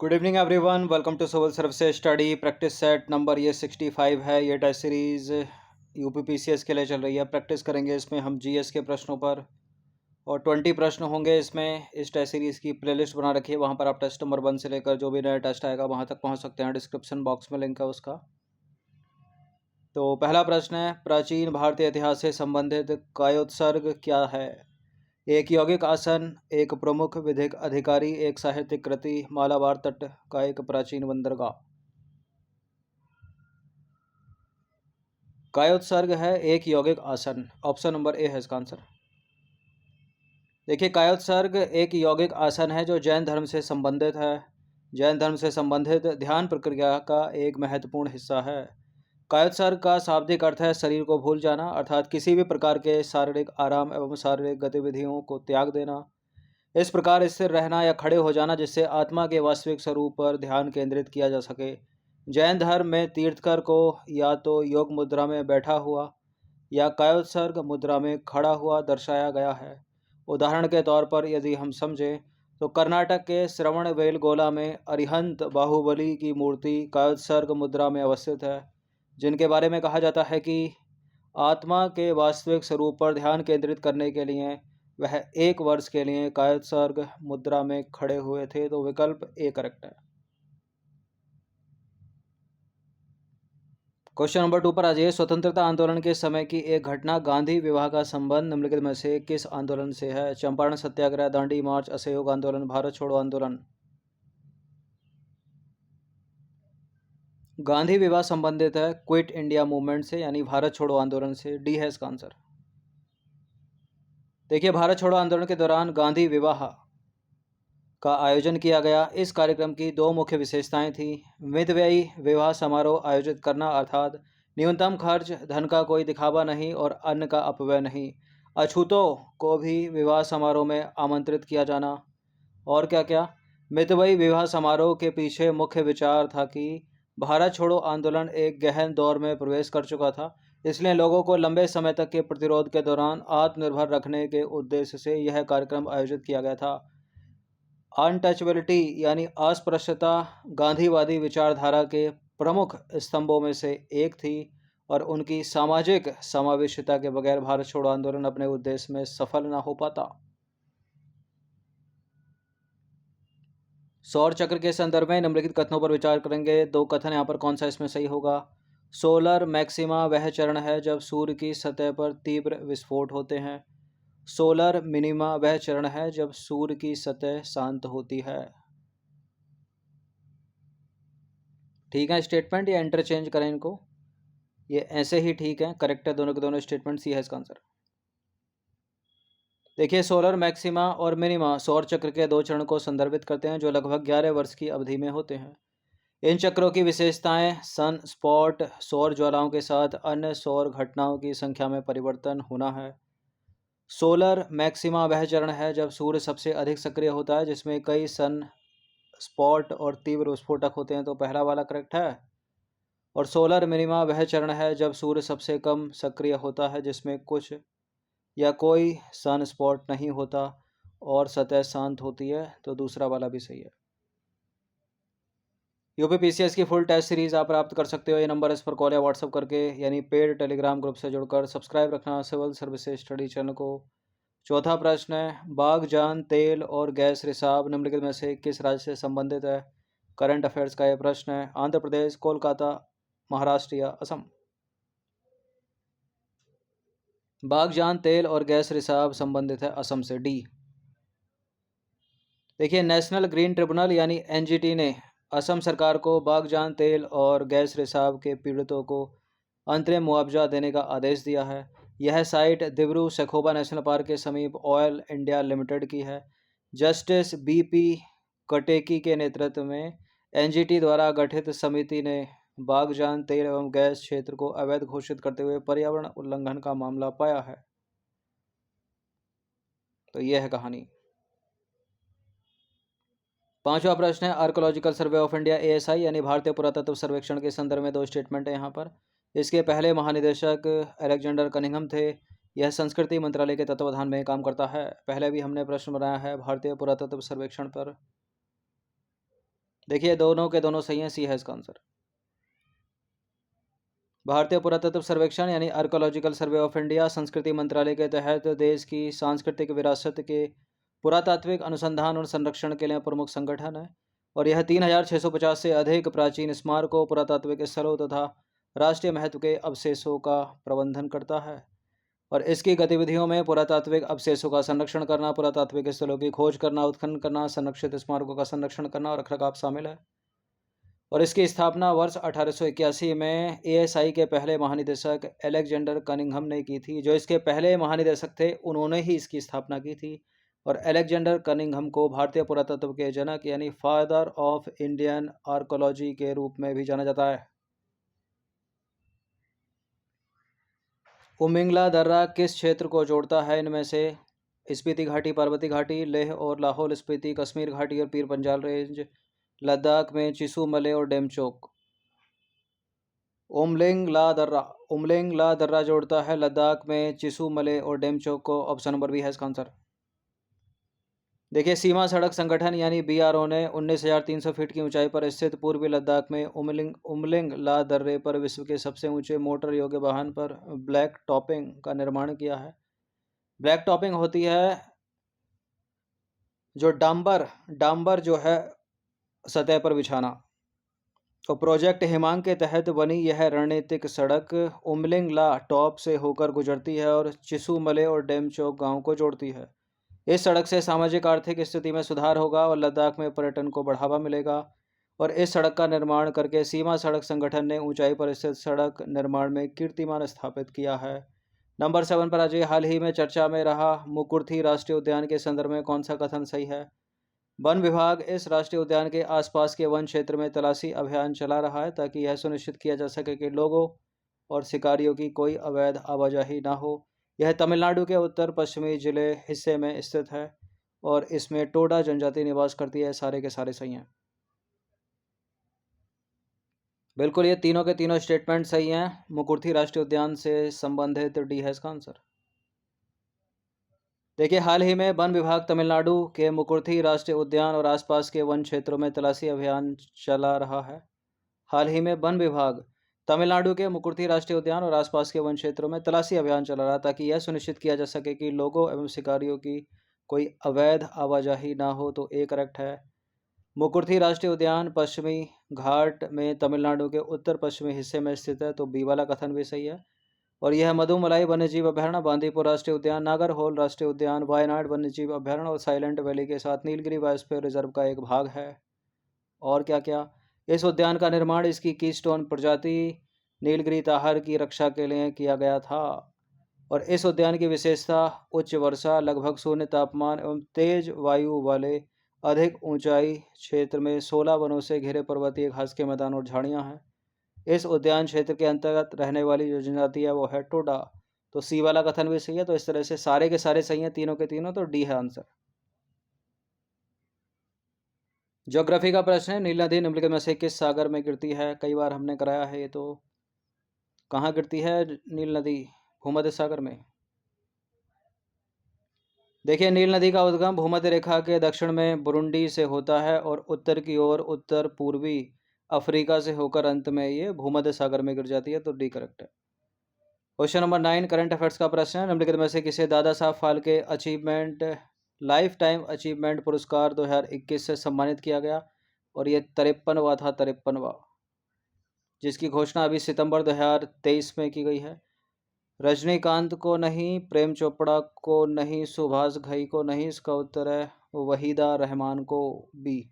Good evening everyone, welcome to civil services study practice set number ये 65 है। ये test series UPPCS के लिए चल रही है। प्रैक्टिस करेंगे इसमें हम जीएस के प्रश्नों पर और 20 प्रश्न होंगे इसमें। इस टेस्ट सीरीज़ की प्लेलिस्ट बना रखी है, वहाँ पर आप टेस्ट नंबर 1 से लेकर जो भी नया टेस्ट आएगा वहाँ तक पहुँच सकते हैं। डिस्क्रिप्शन बॉक्स में लिंक है उसका। तो पहला प्रश्न है, प्राचीन भारतीय इतिहास से संबंधित कायोत्सर्ग क्या है? एक यौगिक आसन, एक प्रमुख विधिक अधिकारी, एक साहित्यिक कृति, मालाबार तट का एक प्राचीन बंदरगाह। कायोत्सर्ग है एक यौगिक आसन। ऑप्शन नंबर ए है इसका आंसर। देखिए, कायोत्सर्ग एक यौगिक आसन है जो जैन धर्म से संबंधित है। जैन धर्म से संबंधित ध्यान प्रक्रिया का एक महत्वपूर्ण हिस्सा है। कायोत्सर्ग का शाब्दिक अर्थ है शरीर को भूल जाना, अर्थात किसी भी प्रकार के शारीरिक आराम एवं शारीरिक गतिविधियों को त्याग देना। इस प्रकार स्थिर रहना या खड़े हो जाना जिससे आत्मा के वास्तविक स्वरूप पर ध्यान केंद्रित किया जा सके। जैन धर्म में तीर्थकर को या तो योग मुद्रा में बैठा हुआ या कायोत्सर्ग मुद्रा में खड़ा हुआ दर्शाया गया है। उदाहरण के तौर पर यदि हम समझें तो कर्नाटक के श्रवणबेलगोला में अरिहंत बाहुबली की मूर्ति कायोत्सर्ग मुद्रा में अवस्थित है, जिनके बारे में कहा जाता है कि आत्मा के वास्तविक स्वरूप पर ध्यान केंद्रित करने के लिए वह 1 वर्ष के लिए कायोत्सर्ग मुद्रा में खड़े हुए थे। तो विकल्प ए करेक्ट है। क्वेश्चन नंबर 2 पर आ जाइए। स्वतंत्रता आंदोलन के समय की एक घटना गांधी विवाह का संबंध निम्नलिखित में से किस आंदोलन से है? चंपारण सत्याग्रह, दांडी मार्च, असहयोग आंदोलन, भारत छोड़ो आंदोलन। गांधी विवाह संबंधित है क्विट इंडिया मूवमेंट से, यानी भारत छोड़ो आंदोलन से। डी है इसका आंसर। देखिए, भारत छोड़ो आंदोलन के दौरान गांधी विवाह का आयोजन किया गया। इस कार्यक्रम की 2 मुख्य विशेषताएं थी। मितव्ययी विवाह समारोह आयोजित करना, अर्थात न्यूनतम खर्च, धन का कोई दिखावा नहीं और अन्न का अपव्यय नहीं। अछूतों को भी विवाह समारोह में आमंत्रित किया जाना। और क्या क्या, मितव्ययी विवाह समारोह के पीछे मुख्य विचार था कि भारत छोड़ो आंदोलन एक गहन दौर में प्रवेश कर चुका था, इसलिए लोगों को लंबे समय तक के प्रतिरोध के दौरान आत्मनिर्भर रखने के उद्देश्य से यह कार्यक्रम आयोजित किया गया था। अनटचेबिलिटी यानी अस्पृश्यता गांधीवादी विचारधारा के प्रमुख स्तंभों में से एक थी और उनकी सामाजिक समावेशिता के बगैर भारत छोड़ो आंदोलन अपने उद्देश्य में सफल न हो पाता। सौर चक्र के संदर्भ में निम्नलिखित कथनों पर विचार करेंगे। 2 कथन यहाँ पर, कौन सा इसमें सही होगा? सोलर मैक्सिमा वह चरण है जब सूर्य की सतह पर तीव्र विस्फोट होते हैं। सोलर मिनिमा वह चरण है जब सूर्य की सतह शांत होती है। ठीक है स्टेटमेंट, या इंटरचेंज करें इनको? ये ऐसे ही ठीक है, करेक्ट है दोनों के दोनों स्टेटमेंट। सी है इसका आंसर। देखिए, सोलर मैक्सिमा और मिनिमा सौर चक्र के 2 चरण को संदर्भित करते हैं जो लगभग 11 वर्ष की अवधि में होते हैं। इन चक्रों की विशेषताएं सन स्पॉट, सौर ज्वालाओं के साथ अन्य सौर घटनाओं की संख्या में परिवर्तन होना है। सोलर मैक्सिमा वह चरण है जब सूर्य सबसे अधिक सक्रिय होता है, जिसमें कई सन स्पॉट और तीव्र विस्फोटक होते हैं। तो पहला वाला करेक्ट है। और सोलर मिनिमा वह चरण है जब सूर्य सबसे कम सक्रिय होता है, जिसमें कुछ या कोई सन स्पॉट नहीं होता और सतह शांत होती है। तो दूसरा वाला भी सही है। यूपीपीसीएस की फुल टेस्ट सीरीज आप प्राप्त कर सकते हो। ये नंबर इस पर कॉल या व्हाट्सअप करके, यानी पेड टेलीग्राम ग्रुप से जुड़कर। सब्सक्राइब रखना सिविल सर्विसेज स्टडी चैनल को। चौथा प्रश्न है, बागजान तेल और गैस रिसाव निम्नलिखित में से किस राज्य से संबंधित है? करंट अफेयर्स का यह प्रश्न है। आंध्र प्रदेश, कोलकाता, महाराष्ट्र या असम? बागजान तेल और गैस रिसाव संबंधित है असम से। डी। देखिए, नेशनल ग्रीन ट्रिब्यूनल यानी एनजीटी ने असम सरकार को बागजान तेल और गैस रिसाव के पीड़ितों को अंतरिम मुआवजा देने का आदेश दिया है। यह site Dibru Saikhowa national park के समीप ऑयल इंडिया लिमिटेड की है। जस्टिस बीपी कटेकी के नेतृत्व में एनजीटी द्वारा गठित समिति ने बागजान तेल एवं गैस क्षेत्र को अवैध घोषित करते हुए पर्यावरण उल्लंघन का मामला पाया है। तो यह है कहानी। पांचवा प्रश्न है, archaeological survey of India ASI यानी भारतीय पुरातत्व सर्वेक्षण के संदर्भ में 2 स्टेटमेंट है यहाँ पर। इसके पहले महानिदेशक अलेक्जेंडर कनिंघम थे। यह संस्कृति मंत्रालय के तत्वाधान में काम करता है। पहले भी हमने प्रश्न बनाया है भारतीय पुरातत्व सर्वेक्षण पर। देखिए दोनों के दोनों सही हैं, सी है इसका आंसर। भारतीय पुरातत्व सर्वेक्षण यानी आर्कोलॉजिकल सर्वे ऑफ इंडिया संस्कृति मंत्रालय के तहत देश की सांस्कृतिक विरासत के पुरातात्विक अनुसंधान और संरक्षण के लिए प्रमुख संगठन है और यह 3650 से अधिक प्राचीन स्मारकों, पुरातात्विक स्थलों तथा राष्ट्रीय महत्व के अवशेषों का प्रबंधन करता है। और इसकी गतिविधियों में पुरातात्विक अवशेषों का संरक्षण करना, पुरातात्विक स्थलों की खोज करना, उत्खनन करना, संरक्षित स्मारकों का संरक्षण करना और रखरखाव शामिल है। और इसकी स्थापना वर्ष 1881 में एएसआई के पहले महानिदेशक अलेक्जेंडर कनिंघम ने की थी। जो इसके पहले महानिदेशक थे उन्होंने ही इसकी स्थापना की थी और अलेक्जेंडर कनिंघम को भारतीय पुरातत्व के जनक यानी फादर ऑफ इंडियन आर्कोलॉजी के रूप में भी जाना जाता है। उमिंगला दर्रा किस क्षेत्र को जोड़ता है इनमें से? स्पीति घाटी, पार्वती घाटी, लेह और लाहौल स्पीति, कश्मीर घाटी और पीर पंजाल रेंज, लद्दाख में चिसू मले और डेमचोक। उमलिंग ला दर्रा जोड़ता है लद्दाख में चिसू मले और डेमचोक को। ऑप्शन नंबर बी है इसका आंसर। देखिए सीमा सड़क संगठन यानी बीआरओ ने 19,300 फीट की ऊंचाई पर स्थित पूर्वी लद्दाख में उमलिंग ला दर्रे पर विश्व के सबसे ऊंचे मोटर योग्य वाहन पर ब्लैक टॉपिंग का निर्माण किया है। ब्लैक टॉपिंग होती है जो डांबर जो है सतह पर बिछाना। तो प्रोजेक्ट हिमांग के तहत बनी यह रणनीतिक सड़क उमलिंग ला टॉप से होकर गुजरती है और चिसू मले और डेमचोक गांव को जोड़ती है। इस सड़क से सामाजिक आर्थिक स्थिति में सुधार होगा और लद्दाख में पर्यटन को बढ़ावा मिलेगा। और इस सड़क का निर्माण करके सीमा सड़क संगठन ने ऊंचाई पर स्थित सड़क निर्माण में कीर्तिमान स्थापित किया है। नंबर 7 पर आज हाल ही में चर्चा में रहा मुकुर्थी राष्ट्रीय उद्यान के संदर्भ में कौन सा कथन सही है? वन विभाग इस राष्ट्रीय उद्यान के आसपास के वन क्षेत्र में तलाशी अभियान चला रहा है ताकि यह सुनिश्चित किया जा सके कि लोगों और शिकारियों की कोई अवैध आवाजाही ना हो। यह तमिलनाडु के उत्तर पश्चिमी जिले हिस्से में स्थित है और इसमें टोडा जनजाति निवास करती है। सारे के सारे सही हैं। बिल्कुल ये तीनों के तीनों स्टेटमेंट सही हैं। मुकुर्थी राष्ट्रीय उद्यान से संबंधित डी है इसका आंसर। देखिए हाल ही में वन विभाग तमिलनाडु के मुकुर्थी राष्ट्रीय उद्यान और आसपास के वन क्षेत्रों में तलाशी अभियान चला रहा है। हाल ही में वन विभाग तमिलनाडु के मुकुर्थी राष्ट्रीय उद्यान और आसपास के वन क्षेत्रों में तलाशी अभियान चला रहा ताकि यह सुनिश्चित किया जा सके कि लोगों एवं शिकारियों की कोई अवैध आवाजाही ना हो। तो ए करेक्ट है। मुकुर्थी राष्ट्रीय उद्यान पश्चिमी घाट में तमिलनाडु के उत्तर पश्चिमी हिस्से में स्थित है। तो बी वाला कथन भी सही है। और यह मधुमलाई वन्यजीव अभयारण्य, बांदीपुर राष्ट्रीय उद्यान, नागरहोल राष्ट्रीय उद्यान, वायनाड वन्यजीव अभयारण्य और साइलेंट वैली के साथ नीलगिरी बायोस्फीयर रिजर्व का एक भाग है। और क्या क्या? इस उद्यान का निर्माण इसकी कीस्टोन प्रजाति नीलगिरी ताहर की रक्षा के लिए किया गया था। और इस उद्यान की विशेषता उच्च वर्षा, लगभग शून्य तापमान एवं तेज वायु वाले अधिक ऊंचाई क्षेत्र में 16 वनों से घिरे पर्वतीय घास के मैदान और झाड़ियां हैं। इस उद्यान क्षेत्र के अंतर्गत रहने वाली जो जनजाति है वो है टोडा। तो सी वाला कथन भी सही है। तो इस तरह से सारे के सारे सही हैं, तीनों के तीनों। तो डी है आंसर। ज्योग्राफी का प्रश्न है, नील नदी निम्नलिखित में से किस सागर में गिरती है? कई बार हमने कराया है ये। तो कहाँ गिरती है नील नदी? भूमध्य सागर में। देखिए नील नदी का उद्गम भूमध्य रेखा के दक्षिण में बुरुंडी से होता है और उत्तर की ओर उत्तर पूर्वी अफ्रीका से होकर अंत में ये भूमध्य सागर में गिर जाती है। तो डी करेक्ट है। क्वेश्चन नंबर 9 करंट अफेयर्स का प्रश्न है, निम्नलिखित में से किसे Dada Saheb Phalke achievement life time achievement पुरस्कार 2021 से सम्मानित किया गया? और ये 53वां था, 53वां, जिसकी घोषणा अभी सितंबर 2023 में की गई है। रजनीकांत को नहीं, प्रेम चोपड़ा को नहीं, सुभाष घई को नहीं, इसका उत्तर है वहीदा रहमान को, बी।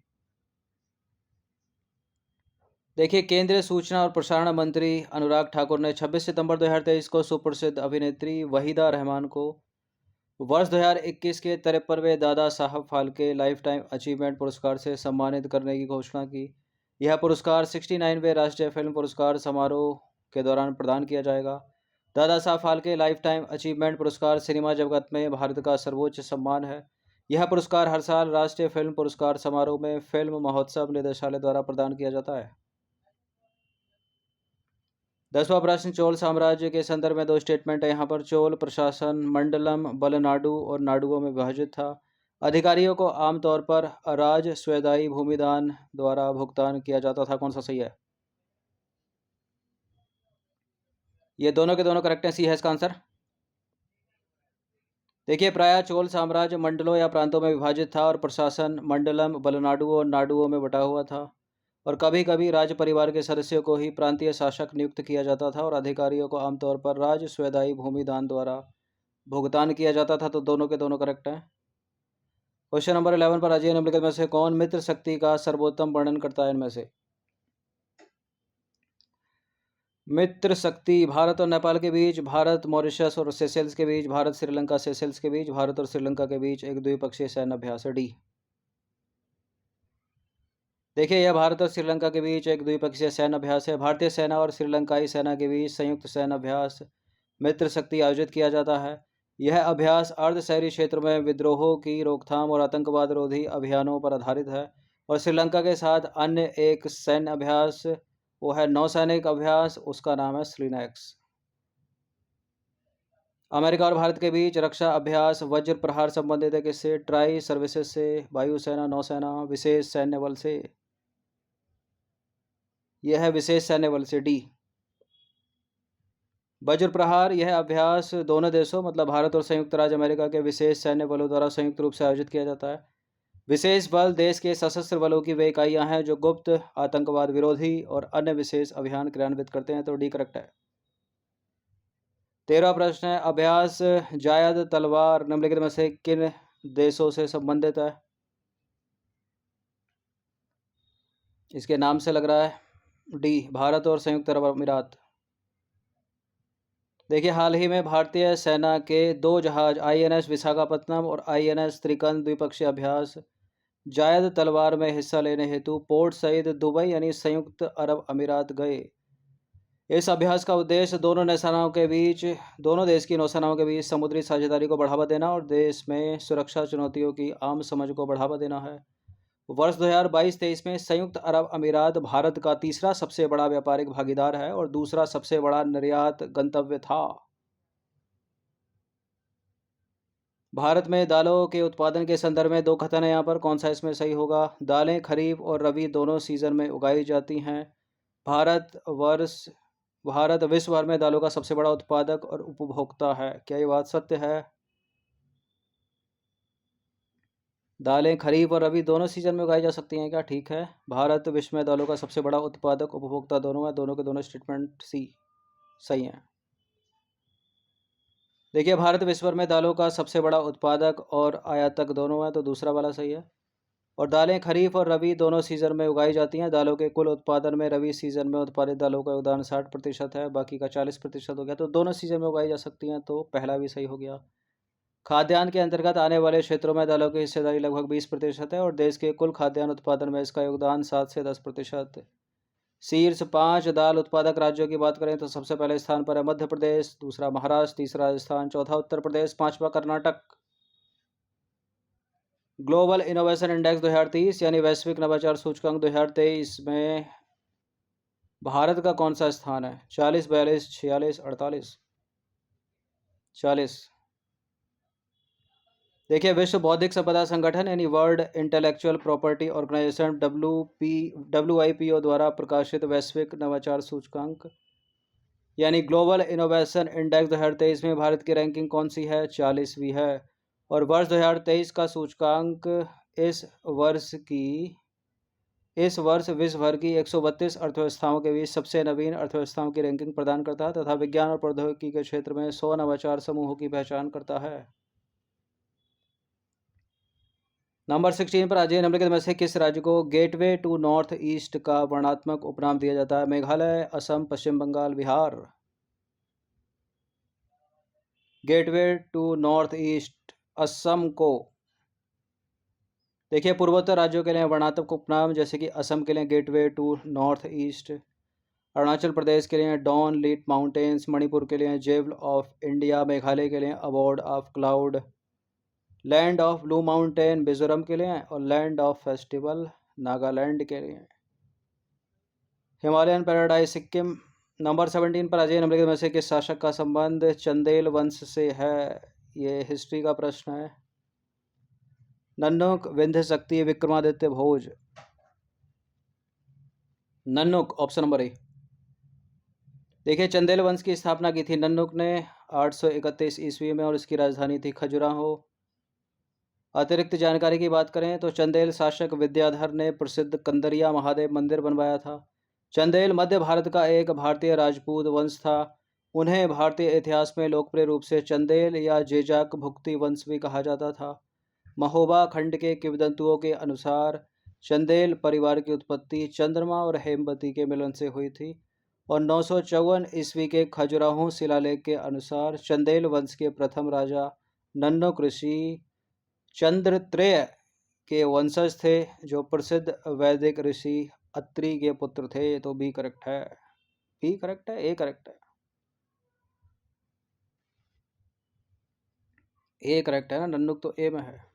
देखिए केंद्रीय सूचना और प्रसारण मंत्री अनुराग ठाकुर ने 26 सितंबर 2023 को सुप्रसिद्ध अभिनेत्री वहीदा रहमान को वर्ष 2021 के 53वें Dada Saheb Phalke life time achievement पुरस्कार से सम्मानित करने की घोषणा की। यह पुरस्कार 69वें राष्ट्रीय फिल्म पुरस्कार समारोह के दौरान प्रदान किया जाएगा। Dada Saheb Phalke life time achievement पुरस्कार सिनेमा जगत में भारत का सर्वोच्च सम्मान है। यह पुरस्कार हर साल राष्ट्रीय फिल्म पुरस्कार समारोह में फिल्म महोत्सव निदेशालय द्वारा प्रदान किया जाता है। 10वां प्रश्न, चोल साम्राज्य के संदर्भ में दो स्टेटमेंट है यहाँ पर। चोल प्रशासन मंडलम बलनाडु और नाडुओं में विभाजित था। अधिकारियों को आमतौर पर राजस्वदायी भूमिदान द्वारा भुगतान किया जाता था। कौन सा सही है? ये दोनों के दोनों करेक्ट हैं, सी है इसका आंसर। देखिए, प्रायः चोल साम्राज्य मंडलों या प्रांतों में विभाजित था और प्रशासन मंडलम, बलनाडुओं और नाडुओं में बटा हुआ था। और कभी कभी राज परिवार के सदस्यों को ही प्रांतीय शासक नियुक्त किया जाता था और अधिकारियों को आमतौर पर राजस्वदायी भूमिदान द्वारा भुगतान किया जाता था। तो दोनों के दोनों करेक्ट हैं। क्वेश्चन नंबर 11 पर अजय निम्नलिखित में से कौन मित्र शक्ति का सर्वोत्तम वर्णन करता है? इनमें से मित्र शक्ति भारत और नेपाल के बीच, भारत मॉरिशस और सेशेल्स के बीच, भारत श्रीलंका सेशेल्स के बीच, भारत और श्रीलंका के बीच एक द्विपक्षीय सैन्य अभ्यास है। डी। देखिए, यह भारत और श्रीलंका के बीच एक द्विपक्षीय सैन्य अभ्यास है। भारतीय सेना और श्रीलंकाई सेना के बीच संयुक्त सैन्य अभ्यास मित्र शक्ति आयोजित किया जाता है। यह अभ्यास अर्ध शहरी क्षेत्रों में विद्रोहों की रोकथाम और आतंकवाद रोधी अभियानों पर आधारित है। और श्रीलंका के साथ अन्य एक सैन्य अभ्यास वो है नौसैनिक अभ्यास, उसका नाम है स्लिनेक्स। अमेरिका और भारत के बीच रक्षा अभ्यास वज्र प्रहार संबंधित है किससे? ट्राई सर्विसेज से, वायुसेना, नौसेना, विशेष सैन्य बल से। यह है विशेष सैन्य बल से। डी। वज्र प्रहार यह अभ्यास दोनों देशों मतलब भारत और संयुक्त राज्य अमेरिका के विशेष सैन्य बलों द्वारा संयुक्त रूप से आयोजित किया जाता है। विशेष बल देश के सशस्त्र बलों की वे इकाइयां हैं जो गुप्त, आतंकवाद विरोधी और अन्य विशेष अभियान क्रियान्वित करते हैं। तो डी करेक्ट है। 13वां प्रश्न है, अभ्यास जायद तलवार निम्नलिखित में से किन देशों से संबंधित है? इसके नाम से लग रहा है। डी, भारत और संयुक्त अरब अमीरात। देखिए, हाल ही में भारतीय सेना के 2 जहाज आईएनएस विशाखापत्तनम और आईएनएस त्रिकंद द्विपक्षीय अभ्यास जायद तलवार में हिस्सा लेने हेतु पोर्ट सईद दुबई यानी संयुक्त अरब अमीरात गए। इस अभ्यास का उद्देश्य दोनों देश की नौसेनाओं के बीच समुद्री साझेदारी को बढ़ावा देना और देश में सुरक्षा चुनौतियों की आम समझ को बढ़ावा देना है। वर्ष 2022-23 में संयुक्त अरब अमीरात भारत का तीसरा सबसे बड़ा व्यापारिक भागीदार है और दूसरा सबसे बड़ा निर्यात गंतव्य था। भारत में दालों के उत्पादन के संदर्भ में 2 कथन है यहाँ पर, कौन सा इसमें सही होगा? दालें खरीफ और रबी दोनों सीजन में उगाई जाती हैं। भारत विश्व भर में दालों का सबसे बड़ा उत्पादक और उपभोक्ता है। क्या ये बात सत्य है? दालें खरीफ और रबी दोनों सीजन में उगाई जा सकती हैं क्या? ठीक है, भारत विश्व में दालों का सबसे बड़ा उत्पादक उपभोक्ता दोनों है। दोनों के दोनों स्टेटमेंट सी सही हैं। देखिए, भारत विश्व भर में दालों का सबसे बड़ा उत्पादक और आयातक दोनों है, तो दूसरा वाला सही है। और दालें खरीफ और रबी दोनों सीजन में उगाई जाती हैं। दालों के कुल उत्पादन में रबी सीजन में उत्पादित दालों का योगदान 60% है, बाकी का 40% हो गया। तो दोनों सीजन में उगाई जा सकती हैं, तो पहला भी सही हो गया। खाद्यान्न के अंतर्गत आने वाले क्षेत्रों में दालों की हिस्सेदारी लगभग 20% है और देश के कुल खाद्यान्न उत्पादन में इसका योगदान 7 से 10%। शीर्ष 5 दाल उत्पादक राज्यों की बात करें तो सबसे पहले स्थान पर है मध्य प्रदेश, दूसरा महाराष्ट्र, तीसरा राजस्थान, चौथा उत्तर प्रदेश, पांचवा कर्नाटक। ग्लोबल इनोवेशन इंडेक्स 2030 यानी वैश्विक नवाचार सूचकांक 2023 में भारत का कौन सा स्थान है? 40, 42, 46, 48? 40। देखिए, विश्व बौद्धिक संपदा संगठन यानी World Intellectual Property Organization WIPO द्वारा प्रकाशित वैश्विक नवाचार सूचकांक यानी ग्लोबल इनोवेशन इंडेक्स 2023 में भारत की रैंकिंग कौन सी है? 40वीं है। और वर्ष 2023 का सूचकांक इस वर्ष विश्व भर की 132 अर्थव्यवस्थाओं के बीच सबसे नवीन अर्थव्यवस्थाओं की रैंकिंग प्रदान करता है तथा विज्ञान और प्रौद्योगिकी के क्षेत्र में 100 नवाचार समूहों की पहचान करता है। नंबर 16 पर अजय निम्नलिखित में से किस राज्य को गेटवे टू नॉर्थ ईस्ट का वर्णनात्मक उपनाम दिया जाता है? Meghalaya, Assam, Paschim Bengal, Bihar. Gateway to north east Assam को। देखिए, पूर्वोत्तर राज्यों के लिए वर्णनात्मक उपनाम जैसे कि असम के लिए gateway to north east, Arunachal Pradesh के लिए डॉन लीट माउंटेन्स, मणिपुर के लिए जेवल ऑफ इंडिया, मेघालय के लिए award of cloud, land of blue mountain Mizoram के लिए और लैंड ऑफ फेस्टिवल नागालैंड के लिए। Himalayan paradise Sikkim. नंबर 17 पर अजय निम्नलिखित में से किस शासक का संबंध चंदेल वंश से है? ये हिस्ट्री का प्रश्न है। Nannuk, Vindhya Shakti, Vikramaditya Bhoj. Nannuk option number A. देखिए, चंदेल वंश की स्थापना की थी नन्नुक ने 831 ईस्वी में और इसकी राजधानी थी खजुराहो। अतिरिक्त जानकारी की बात करें तो चंदेल शासक विद्याधर ने प्रसिद्ध कंदरिया महादेव मंदिर बनवाया था। चंदेल मध्य भारत का एक भारतीय राजपूत वंश था। उन्हें भारतीय इतिहास में लोकप्रिय रूप से चंदेल या जेजाक भुक्ति वंश भी कहा जाता था। महोबा खंड के किंवदंतियों के अनुसार चंदेल परिवार की उत्पत्ति चंद्रमा और हेमवती के मिलन से हुई थी और 954 ईस्वी के खजुराहो शिलालेख के अनुसार चंदेल वंश के प्रथम राजा नन्नुक ऋषि चंद्रत्रेय के वंशज थे, जो प्रसिद्ध वैदिक ऋषि अत्रि के पुत्र थे। तो बी करेक्ट है। बी करेक्ट है, ए करेक्ट है। ए करेक्ट है ना, नन्नुक तो ए में है।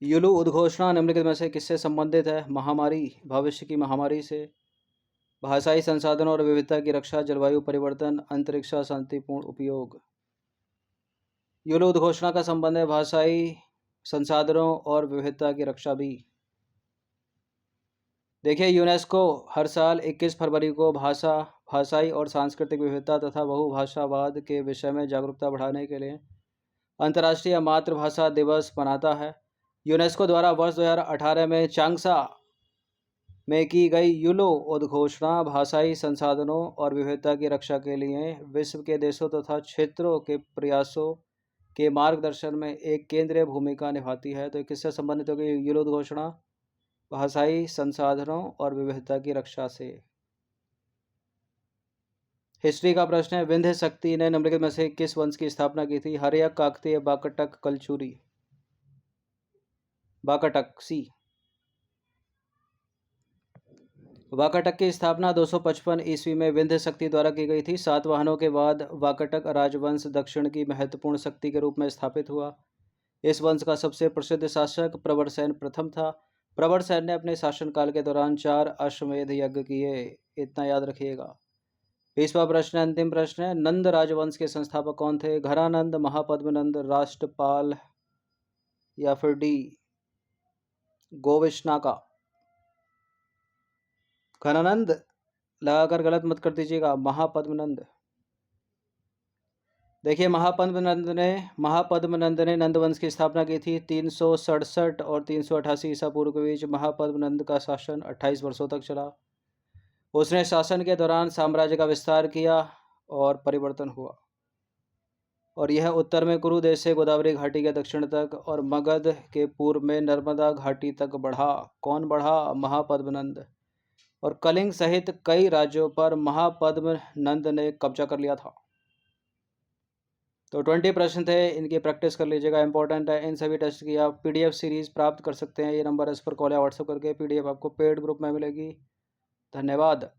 युलु उद्घोषणा निम्नलिखित में से किससे संबंधित है? महामारी, भविष्य की महामारी से, भाषाई संसाधनों और विविधता की रक्षा, जलवायु परिवर्तन, अंतरिक्ष शांतिपूर्ण उपयोग। युलु उद्घोषणा का संबंध है भाषाई संसाधनों और विविधता की रक्षा भी। देखिए, यूनेस्को हर साल 21 फरवरी को भाषाई और सांस्कृतिक विविधता तथा बहुभाषावाद के विषय में जागरूकता बढ़ाने के लिए अंतर्राष्ट्रीय मातृभाषा दिवस मनाता है। यूनेस्को द्वारा वर्ष 2018 में चांगसा में की गई युलु उद्घोषणा भाषाई संसाधनों और विविधता की रक्षा के लिए विश्व के देशों तथा क्षेत्रों के प्रयासों के मार्गदर्शन में एक केंद्रीय भूमिका निभाती है। तो किससे संबंधित होगी युलु उद्घोषणा? भाषाई संसाधनों और विविधता की रक्षा से। हिस्ट्री का प्रश्न है, विंध्य शक्ति ने निम्नलिखित में से किस वंश की स्थापना की थी? हर्यक, काकतीय, वाकाटक, कलचुरी। वाकाटक, सी। वाकाटक की स्थापना 255 ईस्वी में विंध्य शक्ति द्वारा की गई थी। सातवाहनों के बाद वाकाटक राजवंश दक्षिण की महत्वपूर्ण शक्ति के रूप में स्थापित हुआ। इस वंश का सबसे प्रसिद्ध शासक प्रवरसेन प्रथम था। प्रवरसेन ने अपने शासनकाल के दौरान 4 अश्वमेध यज्ञ किए, इतना याद रखिएगा। 20वां प्रश्न, अंतिम प्रश्न है, नंद राजवंश के संस्थापक कौन थे? घनानंद, महापद्मनंद, राष्ट्रपाल या फिर डी गोविष्णाका? घनानंद लगाकर गलत मत कर दीजिएगा, महापद्मनंद। देखिए, महापद्मनंद ने नंद वंश की स्थापना की थी। 367 और 388 ईसा पूर्व के बीच महापद्मनंद का शासन 28 वर्षों तक चला। उसने शासन के दौरान साम्राज्य का विस्तार किया और परिवर्तन हुआ, और यह उत्तर में कुरु देश से गोदावरी घाटी के दक्षिण तक और मगध के पूर्व में नर्मदा घाटी तक बढ़ा। कौन बढ़ा? महापद्मनंद। और कलिंग सहित कई राज्यों पर महापद्मनंद ने कब्जा कर लिया था। तो 20 प्रश्न थे, इनकी प्रैक्टिस कर लीजिएगा, इंपॉर्टेंट है। इन सभी टेस्ट की आप PDF सीरीज़ प्राप्त कर सकते हैं। ये नंबर इस पर कॉल या व्हाट्सएप करके। PDF आपको पेड ग्रुप में मिलेगी। धन्यवाद।